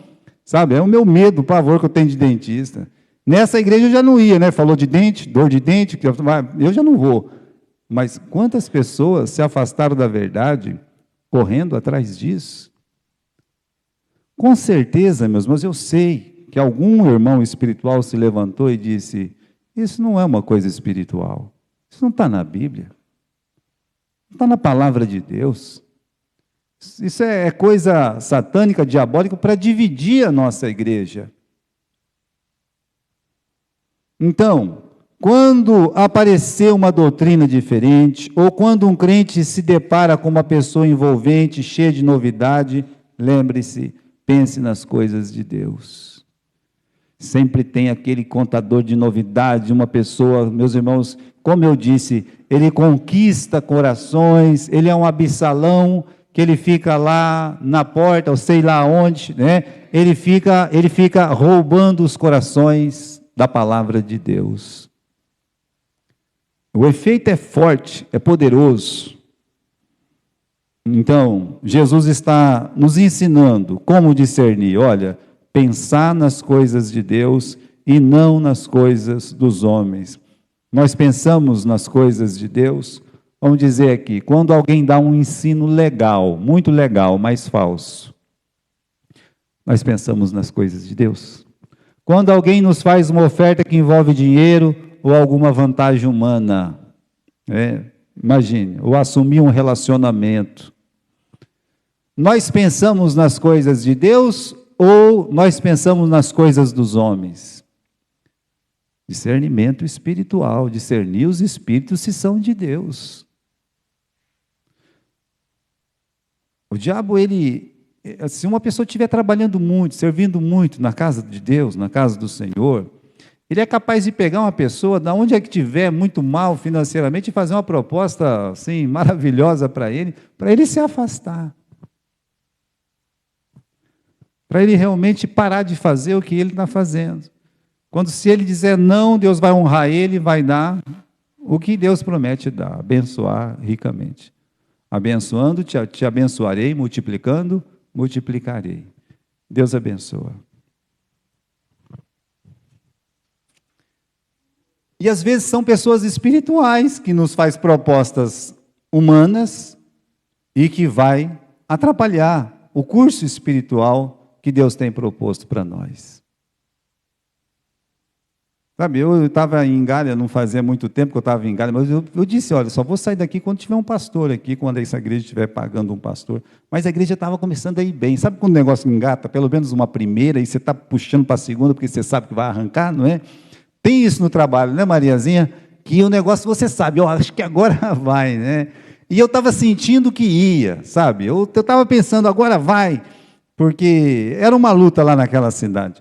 Sabe? É o meu medo, o pavor que eu tenho de dentista. Nessa igreja eu já não ia, né? Falou de dente, dor de dente, eu já não vou. Mas quantas pessoas se afastaram da verdade correndo atrás disso? Com certeza, meus irmãos, eu sei que algum irmão espiritual se levantou e disse: isso não é uma coisa espiritual, isso não está na Bíblia, não está na palavra de Deus, isso é coisa satânica, diabólica, para dividir a nossa igreja. Então, quando aparecer uma doutrina diferente, ou quando um crente se depara com uma pessoa envolvente, cheia de novidade, lembre-se, pense nas coisas de Deus. Sempre tem aquele contador de novidade, uma pessoa, meus irmãos, como eu disse, ele conquista corações, ele é um Absalão, que ele fica lá na porta, ou sei lá onde, né? Ele fica roubando os corações da palavra de Deus. O efeito é forte, é poderoso. Então, Jesus está nos ensinando como discernir. Olha, pensar nas coisas de Deus e não nas coisas dos homens. Nós pensamos nas coisas de Deus, vamos dizer aqui, quando alguém dá um ensino legal, muito legal, mas falso. Nós pensamos nas coisas de Deus. Quando alguém nos faz uma oferta que envolve dinheiro ou alguma vantagem humana, imagine, ou assumir um relacionamento. Nós pensamos nas coisas de Deus ou nós pensamos nas coisas dos homens? Discernimento espiritual, discernir os espíritos se são de Deus. O diabo, se uma pessoa estiver trabalhando muito, servindo muito na casa de Deus, na casa do Senhor, ele é capaz de pegar uma pessoa, da onde é que estiver muito mal financeiramente, e fazer uma proposta assim, maravilhosa para ele se afastar. Para ele realmente parar de fazer o que ele está fazendo. Se ele dizer não, Deus vai honrar ele e vai dar o que Deus promete dar, abençoar ricamente. Abençoando, te abençoarei, multiplicando, multiplicarei. Deus abençoa. E às vezes são pessoas espirituais que nos faz propostas humanas e que vai atrapalhar o curso espiritual que Deus tem proposto para nós. Sabe, eu estava em Galha, não fazia muito tempo que eu estava em Galha, mas eu disse, olha, só vou sair daqui quando tiver um pastor aqui, quando essa igreja estiver pagando um pastor. Mas a igreja estava começando a ir bem. Sabe quando o negócio engata, pelo menos uma primeira, e você está puxando para a segunda, porque você sabe que vai arrancar, não é? Tem isso no trabalho, né, Mariazinha? Que o negócio, você sabe, eu acho que agora vai, né? E eu estava sentindo que ia, sabe? Eu estava pensando, agora vai, porque era uma luta lá naquela cidade.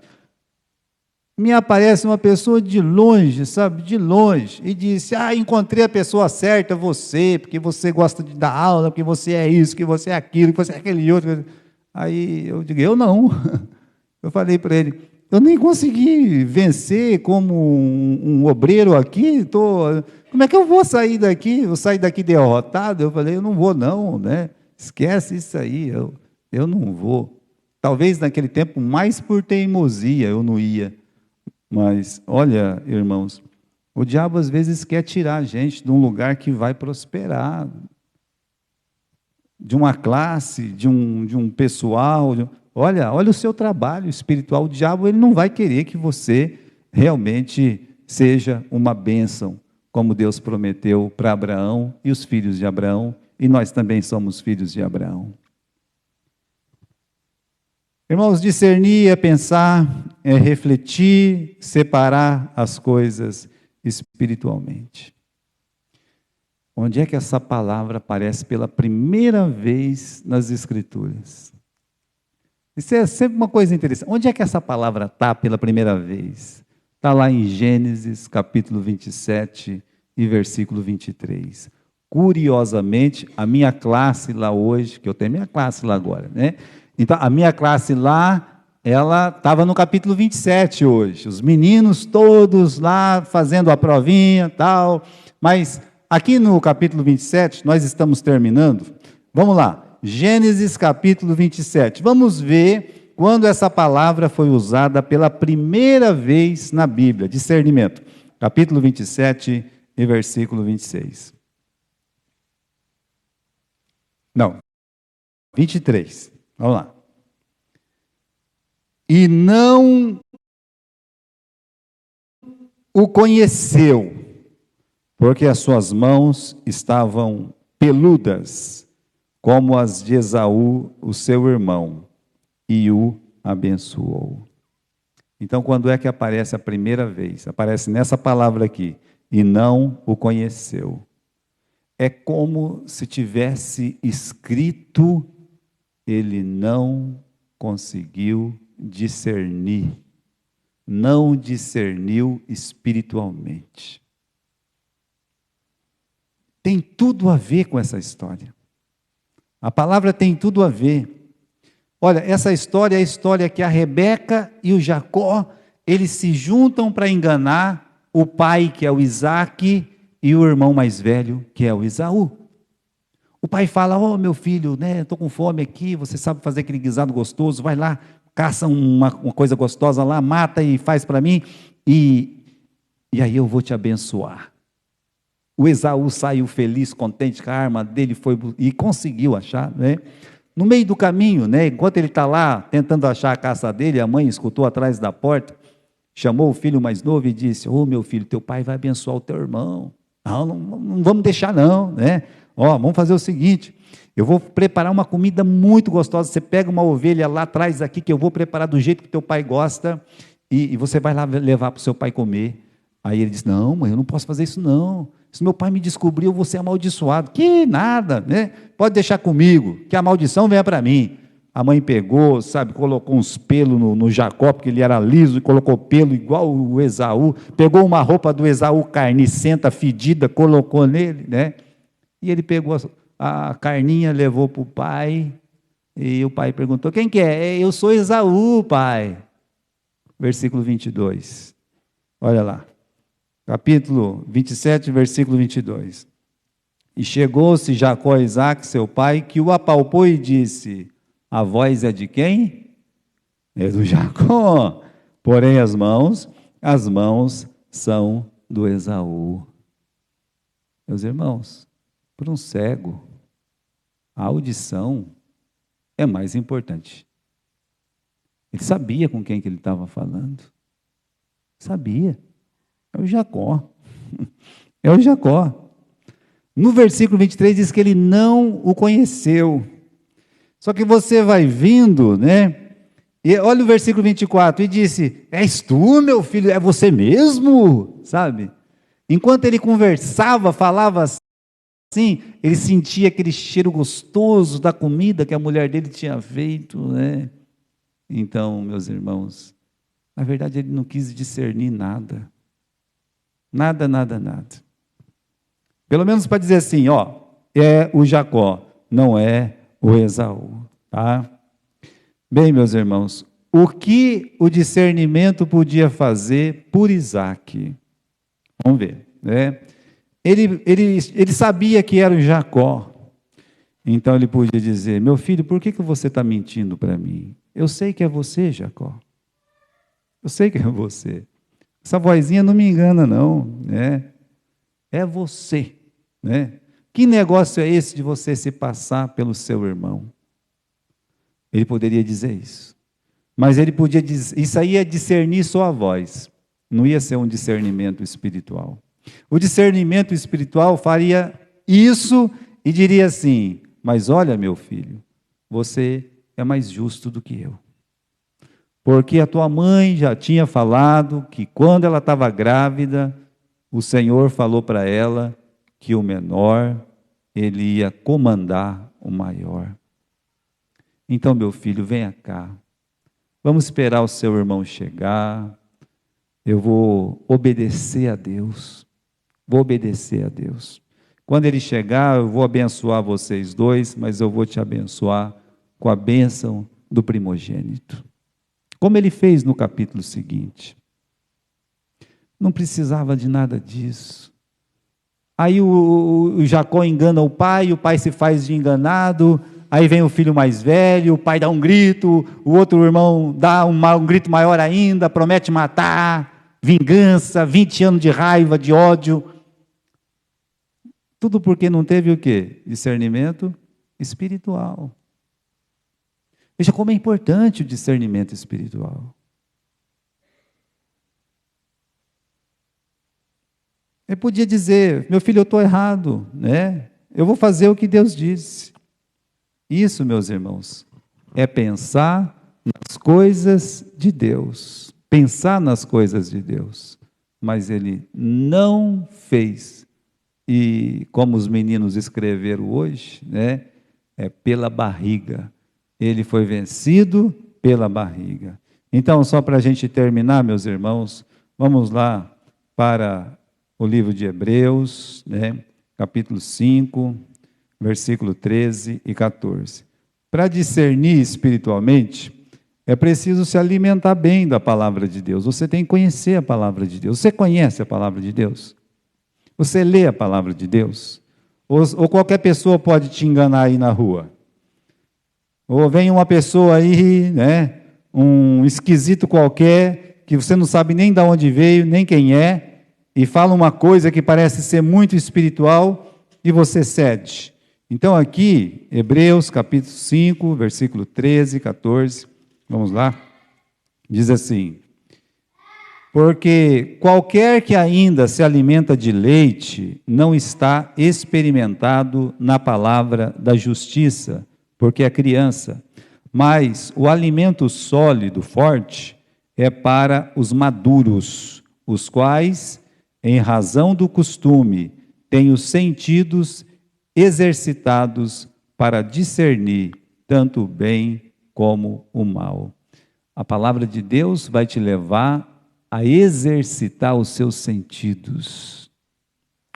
Me aparece uma pessoa de longe, sabe, de longe, e disse, encontrei a pessoa certa, você, porque você gosta de dar aula, porque você é isso, que você é aquilo, que você é aquele outro. Aí eu digo, eu não. Eu falei para ele, eu nem consegui vencer como um obreiro aqui, como é que eu vou sair daqui? Eu sair daqui derrotado? Eu falei, eu não vou não, né? Esquece isso aí, eu não vou. Talvez naquele tempo, mais por teimosia, eu não ia. Mas, olha, irmãos, o diabo às vezes quer tirar a gente de um lugar que vai prosperar, de uma classe, de um pessoal. Olha o seu trabalho espiritual. O diabo ele não vai querer que você realmente seja uma bênção, como Deus prometeu para Abraão e os filhos de Abraão, e nós também somos filhos de Abraão. Irmãos, discernir é pensar, é refletir, separar as coisas espiritualmente. Onde é que essa palavra aparece pela primeira vez nas Escrituras? Isso é sempre uma coisa interessante. Onde é que essa palavra está pela primeira vez? Está lá em Gênesis, capítulo 27 e versículo 23. Curiosamente, a minha classe lá hoje, que eu tenho minha classe lá agora, né? Então, a minha classe lá, ela estava no capítulo 27 hoje. Os meninos todos lá fazendo a provinha, tal. Mas aqui no capítulo 27, nós estamos terminando. Vamos lá. Gênesis capítulo 27. Vamos ver quando essa palavra foi usada pela primeira vez na Bíblia. Discernimento. Capítulo 27 e versículo 26. Não. 23. Vamos lá. E não o conheceu, porque as suas mãos estavam peludas, como as de Esaú, o seu irmão, e o abençoou. Então, quando é que aparece a primeira vez? Aparece nessa palavra aqui, e não o conheceu. É como se tivesse escrito, ele não conseguiu discernir, não discerniu espiritualmente. Tem tudo a ver com essa história. A palavra tem tudo a ver. Olha, essa história é a história que a Rebeca e o Jacó, eles se juntam para enganar o pai, que é o Isaac, e o irmão mais velho, que é o Esaú. O pai fala: "Ô, meu filho, né, estou com fome aqui, você sabe fazer aquele guisado gostoso, vai lá, caça uma coisa gostosa lá, mata e faz para mim, e aí eu vou te abençoar." O Esaú saiu feliz, contente com a arma dele, foi e conseguiu achar, né? No meio do caminho, né, enquanto ele está lá tentando achar a caça dele, a mãe escutou atrás da porta, chamou o filho mais novo e disse: "Ô, meu filho, teu pai vai abençoar o teu irmão. Não vamos deixar não, né? Ó, vamos fazer o seguinte, eu vou preparar uma comida muito gostosa, você pega uma ovelha lá atrás aqui, que eu vou preparar do jeito que teu pai gosta, e você vai lá levar para o seu pai comer." Aí ele disse: "Não, mãe, eu não posso fazer isso não. Se meu pai me descobrir, eu vou ser amaldiçoado." "Que nada, né? Pode deixar comigo, que a maldição venha para mim." A mãe pegou, sabe, colocou uns pelos no Jacó, porque ele era liso, e colocou pelo igual o Esaú, pegou uma roupa do Esaú carnicenta, fedida, colocou nele, né? E ele pegou a carninha, levou para o pai, e o pai perguntou: "Quem que é?" "Eu sou Esaú, pai." Versículo 22. Olha lá. Capítulo 27, versículo 22. "E chegou-se Jacó a Isaque, seu pai, que o apalpou e disse: a voz é de quem? É do Jacó. Porém as mãos são do Esaú." Meus irmãos, para um cego, a audição é mais importante. Ele sabia com quem que ele estava falando. Sabia. É o Jacó. É o Jacó. No versículo 23 diz que ele não o conheceu. Só que você vai vindo, né? E olha o versículo 24, e disse: "És tu, meu filho? É você mesmo?" Sabe? Enquanto ele conversava, falava assim, ele sentia aquele cheiro gostoso da comida que a mulher dele tinha feito, né? Então, meus irmãos, na verdade ele não quis discernir nada. Nada, nada, nada. Pelo menos para dizer assim, ó, é o Jacó, não é o Esaú, tá? Bem, meus irmãos, o que o discernimento podia fazer por Isaac? Vamos ver, né? Ele sabia que era o Jacó, então ele podia dizer: "Meu filho, por que você está mentindo para mim? Eu sei que é você, Jacó. Eu sei que é você. Essa vozinha não me engana não, né? É você, né? Que negócio é esse de você se passar pelo seu irmão?" Ele poderia dizer isso. Mas ele podia dizer, isso aí é discernir só a voz. Não ia ser um discernimento espiritual. O discernimento espiritual faria isso e diria assim: "Mas olha, meu filho, você é mais justo do que eu. porque a tua mãe já tinha falado que quando ela estava grávida, o Senhor falou para ela que o menor, ele ia comandar o maior. Então, meu filho, venha cá. Vamos esperar o seu irmão chegar. Eu vou obedecer a Deus. Vou obedecer a Deus. Quando ele chegar, eu vou abençoar vocês dois, mas eu vou te abençoar com a bênção do primogênito. Como ele fez no capítulo seguinte. Não precisava de nada disso. Aí o Jacó engana o pai se faz de enganado, aí vem o filho mais velho, o pai dá um grito, o outro irmão dá um grito maior ainda, promete matar, vingança, 20 anos de raiva, de ódio. Tudo porque não teve o quê? Discernimento espiritual. Veja como é importante o discernimento espiritual. Ele podia dizer, meu filho, eu estou errado, né? Eu vou fazer o que Deus disse. Isso, meus irmãos, é pensar nas coisas de Deus. Pensar nas coisas de Deus. Mas ele não fez. E como os meninos escreveram hoje, né? É pela barriga. Ele foi vencido pela barriga. Então, só para a gente terminar, meus irmãos, vamos lá para o livro de Hebreus, né? Capítulo 5, versículo 13 e 14. Para discernir espiritualmente, é preciso se alimentar bem da palavra de Deus. Você tem que conhecer a palavra de Deus. Você conhece a palavra de Deus? Você lê a palavra de Deus? Ou qualquer pessoa pode te enganar aí na rua? Ou vem uma pessoa aí, né, um esquisito qualquer, que você não sabe nem de onde veio, nem quem é, e fala uma coisa que parece ser muito espiritual, e você cede. Então aqui, Hebreus capítulo 5, versículo 13 e 14, vamos lá, diz assim: porque qualquer que ainda se alimenta de leite, não está experimentado na palavra da justiça, porque é criança, mas o alimento sólido, forte, é para os maduros, os quais, em razão do costume, têm os sentidos exercitados para discernir tanto o bem como o mal. A palavra de Deus vai te levar a exercitar os seus sentidos.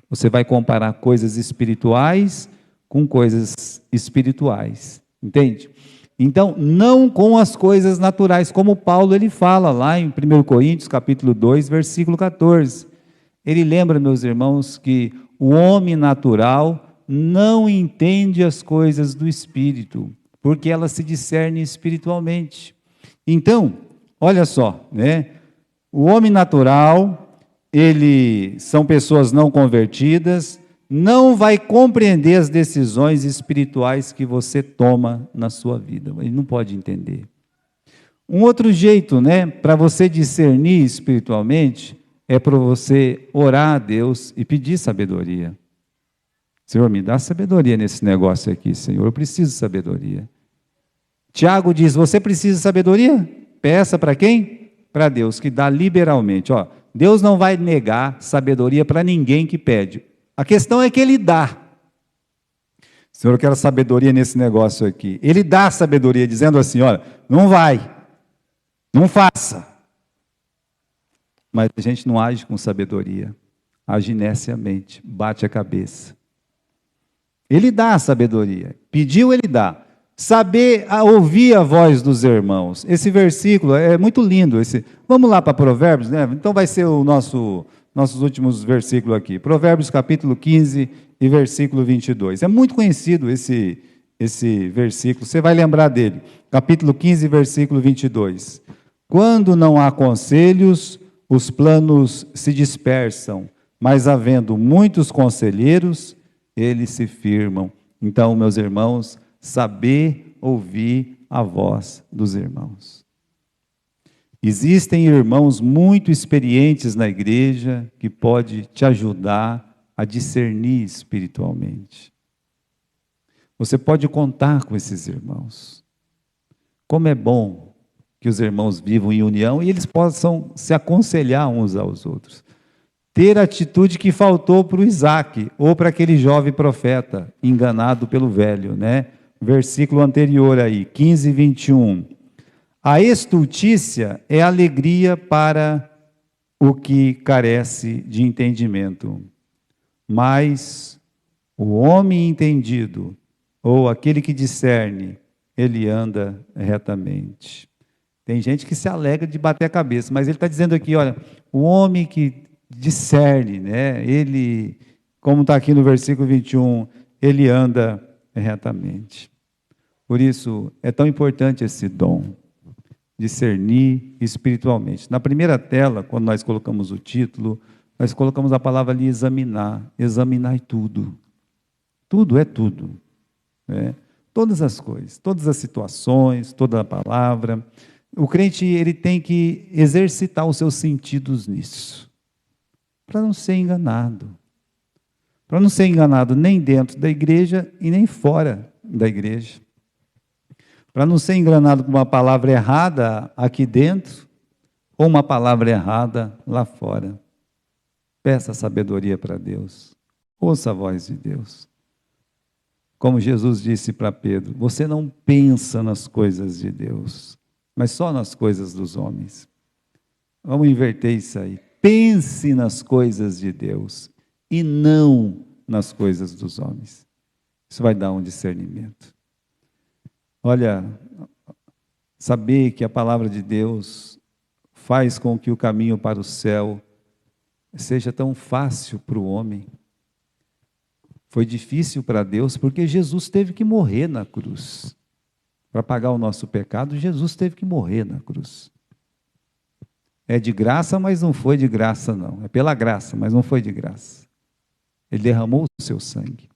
Você vai comparar coisas espirituais com coisas espirituais, entende? Então, não com as coisas naturais, como Paulo ele fala lá em 1 Coríntios, capítulo 2, versículo 14. Ele lembra, meus irmãos, que o homem natural não entende as coisas do Espírito, porque elas se discernem espiritualmente. Então, olha só, né? O homem natural, são pessoas não convertidas, não vai compreender as decisões espirituais que você toma na sua vida. Ele não pode entender. Um outro jeito, né, para você discernir espiritualmente, é para você orar a Deus e pedir sabedoria. Senhor, me dá sabedoria nesse negócio aqui, Senhor, eu preciso de sabedoria. Tiago diz, você precisa de sabedoria? Peça para quem? Para Deus, que dá liberalmente. Ó, Deus não vai negar sabedoria para ninguém que pede. A questão é que Ele dá. Senhor, eu quero sabedoria nesse negócio aqui. Ele dá sabedoria, dizendo assim, olha, não vai, não faça. Mas a gente não age com sabedoria, age neciamente, bate a cabeça. Ele dá a sabedoria, pediu, Ele dá. Saber ouvir a voz dos irmãos. Esse versículo é muito lindo. Vamos lá para Provérbios, né? Então vai ser o nossos últimos versículos aqui. Provérbios capítulo 15 e versículo 22. É muito conhecido esse versículo, você vai lembrar dele. Capítulo 15, versículo 22. Quando não há conselhos, os planos se dispersam, mas havendo muitos conselheiros, eles se firmam. Então, meus irmãos, saber ouvir a voz dos irmãos. Existem irmãos muito experientes na igreja que podem te ajudar a discernir espiritualmente. Você pode contar com esses irmãos. Como é bom que os irmãos vivam em união e eles possam se aconselhar uns aos outros. Ter a atitude que faltou para o Isaac, ou para aquele jovem profeta, enganado pelo velho, né? Versículo anterior aí, 15 e 21. A estultícia é alegria para o que carece de entendimento, mas o homem entendido, ou aquele que discerne, ele anda retamente. Tem gente que se alegra de bater a cabeça, mas ele está dizendo aqui, olha, o homem que discerne, né? Ele, como está aqui no versículo 21, ele anda retamente. Por isso, é tão importante esse dom, discernir espiritualmente. Na primeira tela, quando nós colocamos o título, nós colocamos a palavra ali, examinar. Examinar tudo. Tudo é tudo. Né? Todas as coisas, todas as situações, toda a palavra. O crente, ele tem que exercitar os seus sentidos nisso, para não ser enganado. Para não ser enganado nem dentro da igreja e nem fora da igreja. Para não ser enganado com uma palavra errada aqui dentro, ou uma palavra errada lá fora. Peça sabedoria para Deus. Ouça a voz de Deus. Como Jesus disse para Pedro, você não pensa nas coisas de Deus, mas só nas coisas dos homens. Vamos inverter isso aí. Pense nas coisas de Deus e não nas coisas dos homens. Isso vai dar um discernimento. Olha, saber que a palavra de Deus faz com que o caminho para o céu seja tão fácil para o homem. Foi difícil para Deus porque Jesus teve que morrer na cruz. Para pagar o nosso pecado, Jesus teve que morrer na cruz. É de graça, mas não foi de graça não. É pela graça, mas não foi de graça. Ele derramou o seu sangue.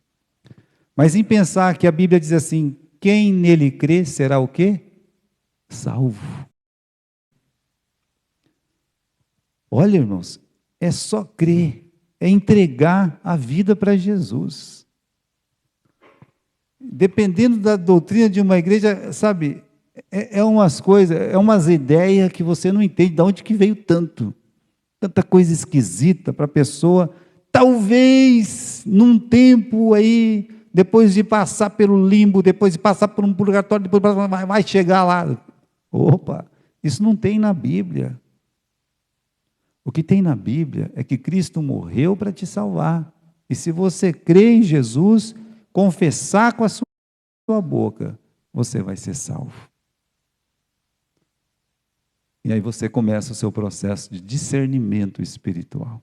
Mas em pensar que a Bíblia diz assim, quem nele crê será o quê? Salvo. Olha, irmãos, é só crer, é entregar a vida para Jesus. Dependendo da doutrina de uma igreja, sabe, é umas coisas, é umas ideias que você não entende de onde que veio tanta coisa esquisita para a pessoa, talvez num tempo aí, depois de passar pelo limbo, depois de passar por um purgatório, depois vai chegar lá. Opa, isso não tem na Bíblia. O que tem na Bíblia é que Cristo morreu para te salvar. E se você crê em Jesus, confessar com a sua boca, você vai ser salvo. E aí você começa o seu processo de discernimento espiritual.